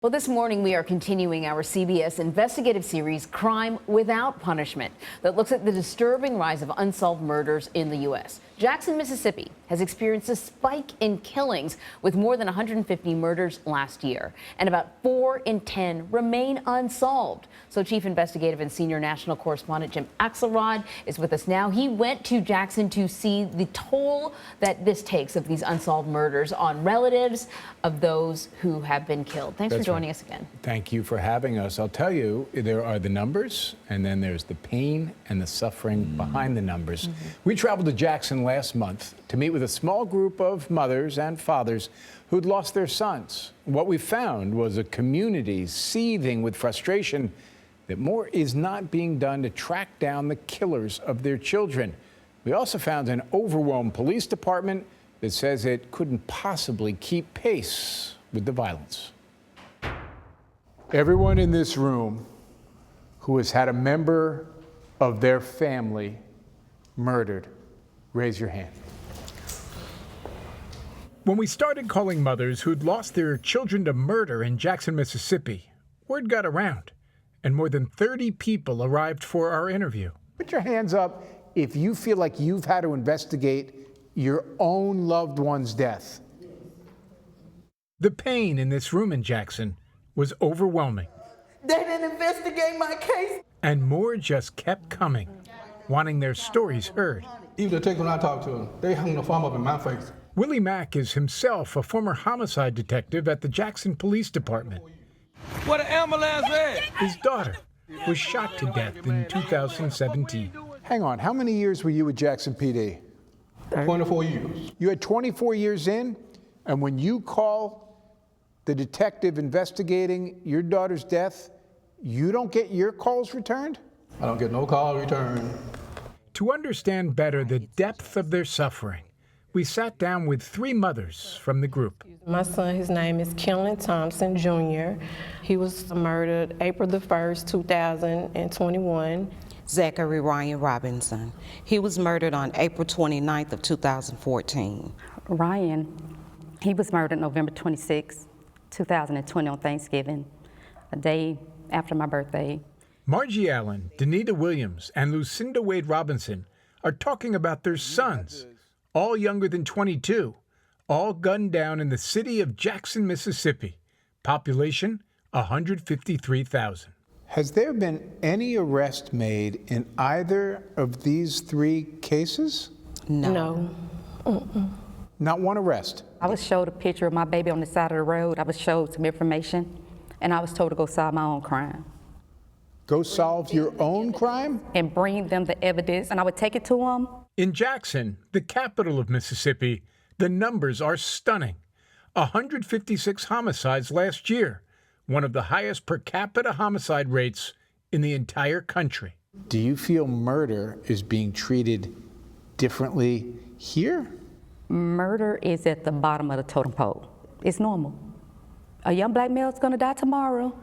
Well, this morning we are continuing our CBS investigative series, Crime Without Punishment, that looks at the disturbing rise of unsolved murders in the U.S. Jackson, Mississippi has experienced a spike in killings with more than 150 murders last year, and about 4 in 10 remain unsolved. So Chief Investigative and Senior National Correspondent Jim Axelrod is with us now. He went to Jackson to see the toll that this takes of these unsolved murders on relatives of those who have been killed. Thanks for joining us again. Thank you for having us. I'll tell you, there are the numbers, and then there's the pain and the suffering behind the numbers. We traveled to Jackson last month to meet with a small group of mothers and fathers who'd lost their sons. What we found was a community seething with frustration that more is not being done to track down the killers of their children. We also found an overwhelmed police department that says it couldn't possibly keep pace with the violence. Everyone in this room who has had a member of their family murdered, raise your hand. When we started calling mothers who'd lost their children to murder in Jackson, Mississippi, word got around, and more than 30 people arrived for our interview. Put your hands up if you feel like you've had to investigate your own loved one's death. The pain in this room in Jackson was overwhelming. They didn't investigate my case. And more just kept coming, wanting their stories heard. Even the detective when I talked to him, they hung the phone up in my face. Willie Mack is himself a former homicide detective at the Jackson Police Department. Where the ambulance at? His daughter was shot to death in 2017. Hang on, how many years were you with Jackson PD? 24 years. You had 24 years in, and when you call the detective investigating your daughter's death, you don't get your calls returned? I don't get no call return. To understand better the depth of their suffering, we sat down with 3 mothers from the group. My son, his name is Kenlon Thompson Jr. He was murdered April the 1st, 2021. Zachary Ryan Robinson. He was murdered on April 29th of 2014. Ryan, he was murdered November 26, 2020 on Thanksgiving, a day after my birthday. Margie Allen, Danita Williams, and Lucinda Wade Robinson are talking about their sons, all younger than 22, all gunned down in the city of Jackson, Mississippi. Population, 153,000. Has there been any arrest made in either of these 3 cases? No. Not one arrest? I was showed a picture of my baby on the side of the road. I was showed some information, and I was told to go solve my own crime. Go solve your own crime? And bring them the evidence, and I would take it to them. In Jackson, the capital of Mississippi, the numbers are stunning. 156 homicides last year, one of the highest per capita homicide rates in the entire country. Do you feel murder is being treated differently here? Murder is at the bottom of the totem pole. It's normal. A young black male is going to die tomorrow.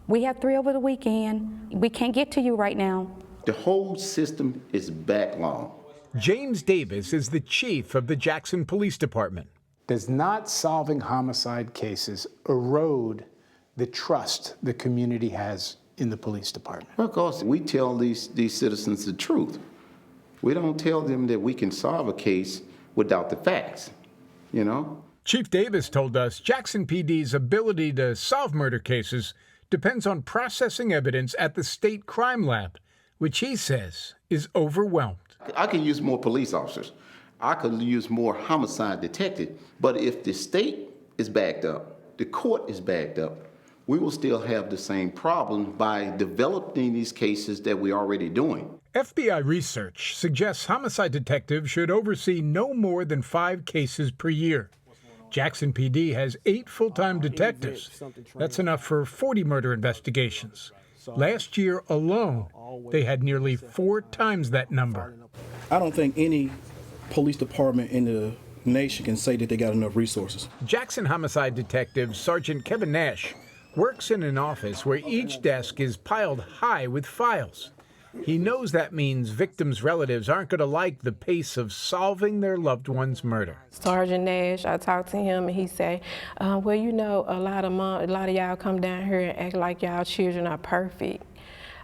We have 3 over the weekend. We can't get to you right now. The whole system is backlogged. James Davis is the chief of the Jackson Police Department. Does not solving homicide cases erode the trust the community has in the police department? Of course, we tell these citizens the truth. We don't tell them that we can solve a case without the facts, you know? Chief Davis told us Jackson PD's ability to solve murder cases depends on processing evidence at the state crime lab, which he says is overwhelmed. I can use more police officers. I could use more homicide detectives. But if the state is backed up, the court is backed up, we will still have the same problem by developing these cases that we're already doing. FBI research suggests homicide detectives should oversee no more than 5 cases per year. Jackson PD has 8 full-time detectives. That's enough for 40 murder investigations. Last year alone, they had nearly 4 times that number. I don't think any police department in the nation can say that they got enough resources. Jackson homicide detective Sergeant Kevin Nash works in an office where each desk is piled high with files. He knows that means victims' relatives aren't going to like the pace of solving their loved one's murder. Sergeant Nash, I talked to him and he said, well, you know, a lot of y'all come down here and act like y'all children are perfect.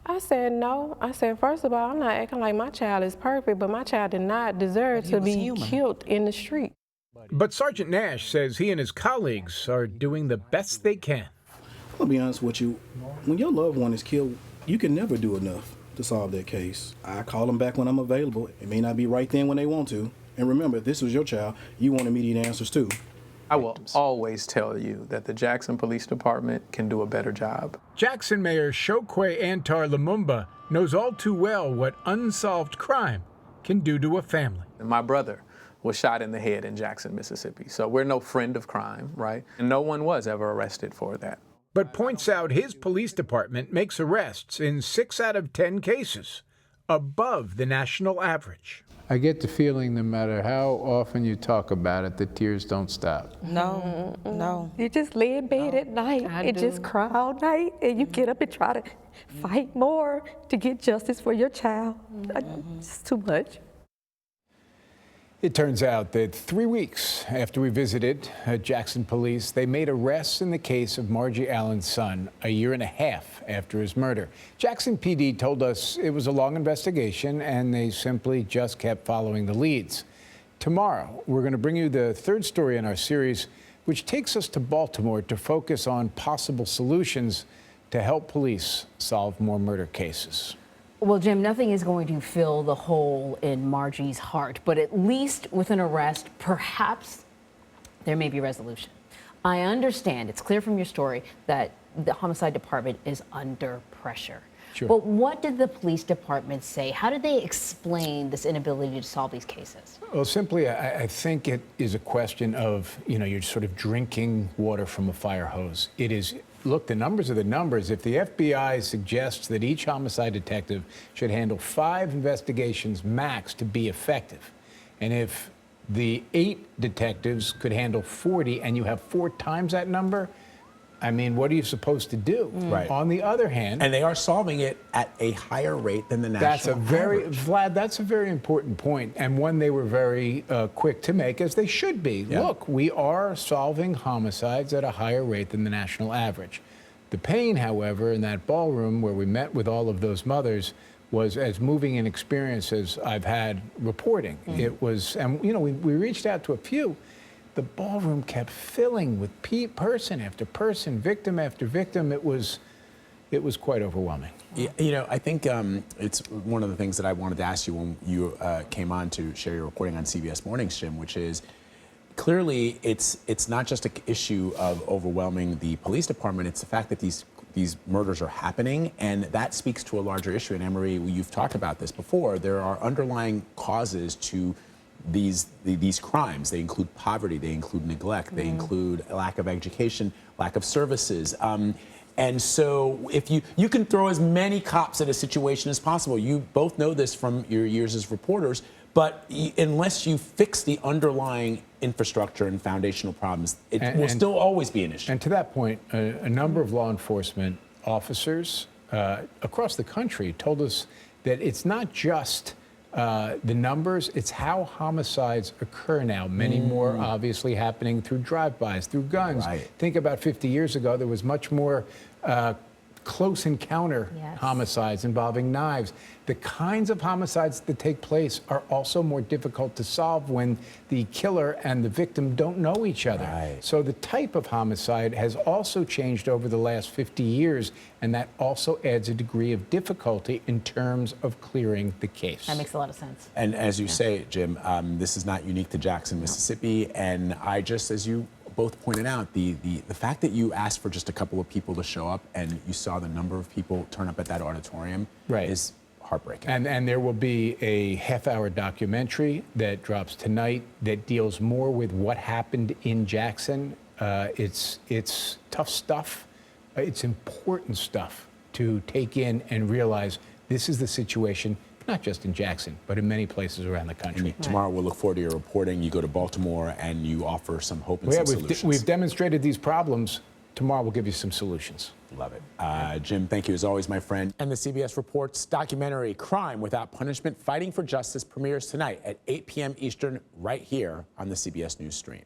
I said, no. I said, first of all, I'm not acting like my child is perfect, but my child did not deserve to be killed in the street. But Sergeant Nash says he and his colleagues are doing the best they can. I'll be honest with you, when your loved one is killed, you can never do enough to solve that case. I call them back when I'm available. It may not be right then when they want to. And remember, if this was your child, you want immediate answers too. I will always tell you that the Jackson Police Department can do a better job. Jackson Mayor Chokwe Antar Lumumba knows all too well what unsolved crime can do to a family. My brother was shot in the head in Jackson, Mississippi. So we're no friend of crime, right? And no one was ever arrested for that. But points out his police department makes arrests in 6 out of 10 cases, above the national average. I get the feeling no matter how often you talk about it, the tears don't stop. No, no. You just lay in bed at night and just cry all night, and you get up and try to fight more to get justice for your child. It's too much. It turns out that 3 weeks after we visited Jackson police, they made arrests in the case of Margie Allen's son a year and a half after his murder. Jackson PD told us it was a long investigation and they simply just kept following the leads. Tomorrow, we're going to bring you the third story in our series, which takes us to Baltimore to focus on possible solutions to help police solve more murder cases. Well, Jim, nothing is going to fill the hole in Margie's heart, but at least with an arrest, perhaps there may be resolution. I understand, it's clear from your story, that the homicide department is under pressure. Sure. But what did the police department say? How did they explain this inability to solve these cases? Well, simply, I think it is a question of, you're sort of drinking water from a fire hose. It is, look, the numbers are the numbers. If the FBI suggests that each homicide detective should handle 5 investigations max to be effective, and if the 8 detectives could handle 40 and you have 4 times that number, I mean, what are you supposed to do? Right. On the other hand, and they are solving it at a higher rate than the national average. Vlad, that's a very important point, and one they were very quick to make, as they should be. Yeah. Look, we are solving homicides at a higher rate than the national average. The pain, however, in that ballroom where we met with all of those mothers was as moving an experience as I've had reporting. It was, and we reached out to a few. The ballroom kept filling with person after person, victim after victim. It was quite overwhelming. Yeah, I think it's one of the things that I wanted to ask you when you came on to share your reporting on CBS Mornings, Jim, which is clearly it's not just an issue of overwhelming the police department. It's the fact that these murders are happening, and that speaks to a larger issue. And Anne-Marie, you've talked about this before. There are underlying causes to these crimes. They include poverty, they include neglect, they include lack of education, lack of services. And so if you can throw as many cops at a situation as possible. You both know this from your years as reporters, but unless you fix the underlying infrastructure and foundational problems, it will still always be an issue. And to that point, a number of law enforcement officers across the country told us that it's not just the numbers, it's how homicides occur now. Many more obviously happening through drive-bys, through guns. Right. Think about 50 years ago, there was much more close encounter homicides involving knives. The kinds of homicides that take place are also more difficult to solve when the killer and the victim don't know each other. Right. So the type of homicide has also changed over the last 50 years, and that also adds a degree of difficulty in terms of clearing the case. That makes a lot of sense. And as you say, Jim, this is not unique to Jackson, Mississippi. And I just, as you both pointed out, the fact that you asked for just a couple of people to show up and you saw the number of people turn up at that auditorium is heartbreaking. And there will be a half-hour documentary that drops tonight that deals more with what happened in Jackson. It's tough stuff. It's important stuff to take in and realize this is the situation, not just in Jackson, but in many places around the country. And tomorrow we'll look forward to your reporting. You go to Baltimore and you offer some hope and some solutions. We've demonstrated these problems tomorrow we'll give you some solutions. Love it. Jim, thank you as always, my friend. And the CBS Reports documentary, Crime Without Punishment, Fighting for Justice, premieres tonight at 8 p.m. Eastern right here on the CBS News Stream.